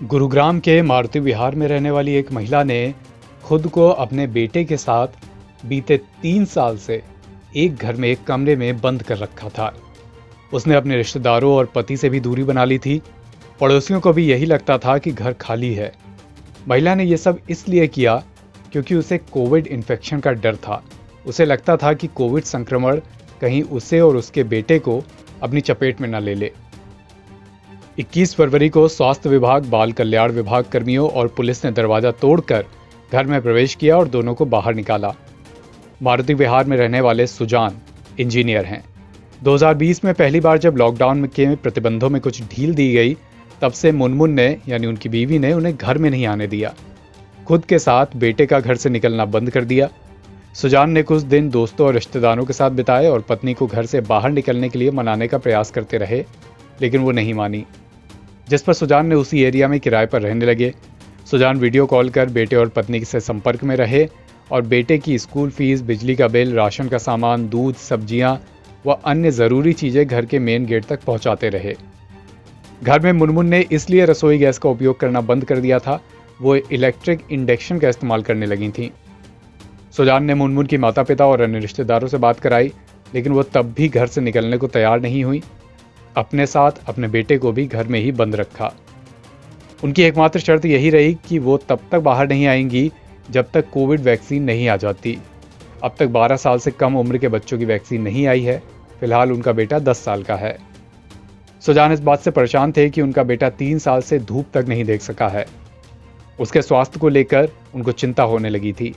गुरुग्राम के मारुति विहार में रहने वाली एक महिला ने खुद को अपने बेटे के साथ बीते 3 साल से एक घर में एक कमरे में बंद कर रखा था। उसने अपने रिश्तेदारों और पति से भी दूरी बना ली थी। पड़ोसियों को भी यही लगता था कि घर खाली है। महिला ने यह सब इसलिए किया क्योंकि उसे कोविड इन्फेक्शन का डर था। उसे लगता था कि कोविड संक्रमण कहीं उसे और उसके बेटे को अपनी चपेट में न ले ले। 21 फरवरी को स्वास्थ्य विभाग, बाल कल्याण विभाग कर्मियों और पुलिस ने दरवाजा तोड़कर घर में प्रवेश किया और दोनों को बाहर निकाला। मारुति विहार में रहने वाले सुजान इंजीनियर हैं। 2020 में पहली बार जब लॉकडाउन के प्रतिबंधों में कुछ ढील दी गई, तब से मुनमुन ने यानी उनकी बीवी ने उन्हें घर में नहीं आने दिया। खुद के साथ बेटे का घर से निकलना बंद कर दिया। सुजान ने कुछ दिन दोस्तों और रिश्तेदारों के साथ बिताए और पत्नी को घर से बाहर निकलने के लिए मनाने का प्रयास करते रहे, लेकिन वो नहीं मानी, जिस पर सुजान ने उसी एरिया में किराए पर रहने लगे। सुजान वीडियो कॉल कर बेटे और पत्नी से संपर्क में रहे और बेटे की स्कूल फीस, बिजली का बिल, राशन का सामान, दूध, सब्जियां व अन्य ज़रूरी चीज़ें घर के मेन गेट तक पहुंचाते रहे। घर में मुनमुन ने इसलिए रसोई गैस का उपयोग करना बंद कर दिया था, वो इलेक्ट्रिक इंडक्शन का इस्तेमाल करने लगी थीं। सुजान ने मुनमुन की माता पिता और अन्य रिश्तेदारों से बात कराई, लेकिन वो तब भी घर से निकलने को तैयार नहीं हुई। अपने साथ अपने बेटे को भी घर में ही बंद रखा। उनकी एकमात्र शर्त यही रही कि वो तब तक बाहर नहीं आएंगी जब तक कोविड वैक्सीन नहीं आ जाती। अब तक 12 साल से कम उम्र के बच्चों की वैक्सीन नहीं आई है। फिलहाल उनका बेटा 10 साल का है। सुजान इस बात से परेशान थे कि उनका बेटा 3 साल से धूप तक नहीं देख सका है। उसके स्वास्थ्य को लेकर उनको चिंता होने लगी थी।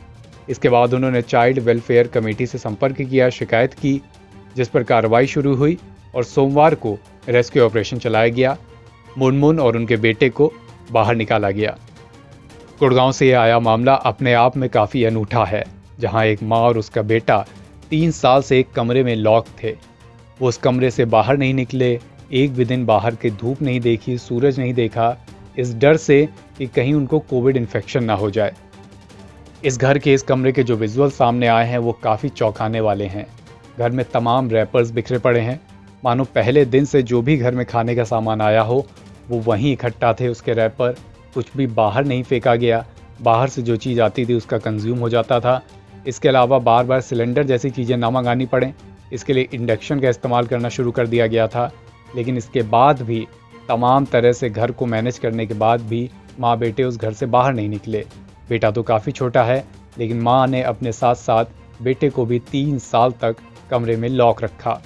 इसके बाद उन्होंने चाइल्ड वेलफेयर कमेटी से संपर्क किया, शिकायत की, जिस पर कार्रवाई शुरू हुई और सोमवार को रेस्क्यू ऑपरेशन चलाया गया। मुनमुन और उनके बेटे को बाहर निकाला गया। गुड़गांव से यह आया मामला अपने आप में काफ़ी अनूठा है, जहां एक माँ और उसका बेटा 3 साल से एक कमरे में लॉक थे। वो उस कमरे से बाहर नहीं निकले, एक भी दिन बाहर की धूप नहीं देखी, सूरज नहीं देखा, इस डर से कि कहीं उनको कोविड इन्फेक्शन ना हो जाए। इस घर के इस कमरे के जो विजुअल सामने आए हैं वो काफ़ी चौंकाने वाले हैं। घर में तमाम रैपर्स बिखरे पड़े हैं, मानो पहले दिन से जो भी घर में खाने का सामान आया हो वो वहीं इकट्ठा थे उसके रैपर। कुछ भी बाहर नहीं फेंका गया। बाहर से जो चीज़ आती थी उसका कंज्यूम हो जाता था। इसके अलावा बार बार सिलेंडर जैसी चीज़ें ना मंगानी पड़ें, इसके लिए इंडक्शन का इस्तेमाल करना शुरू कर दिया गया था। लेकिन इसके बाद भी तमाम तरह से घर को मैनेज करने के बाद भी माँ बेटे उस घर से बाहर नहीं निकले। बेटा तो काफ़ी छोटा है, लेकिन माँ ने अपने साथ साथ बेटे को भी 3 साल तक कमरे में लॉक रखा।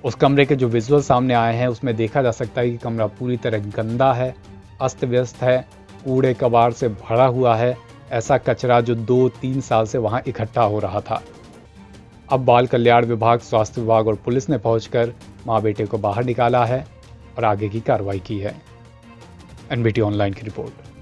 उस कमरे के जो विजुअल सामने आए हैं उसमें देखा जा सकता है कि कमरा पूरी तरह गंदा है, अस्त व्यस्त है, कूड़े कबाड़ से भरा हुआ है, ऐसा कचरा जो 2-3 साल से वहां इकट्ठा हो रहा था। अब बाल कल्याण विभाग, स्वास्थ्य विभाग और पुलिस ने पहुंचकर माँ बेटे को बाहर निकाला है और आगे की कार्रवाई की है। एनबीटी ऑनलाइन की रिपोर्ट।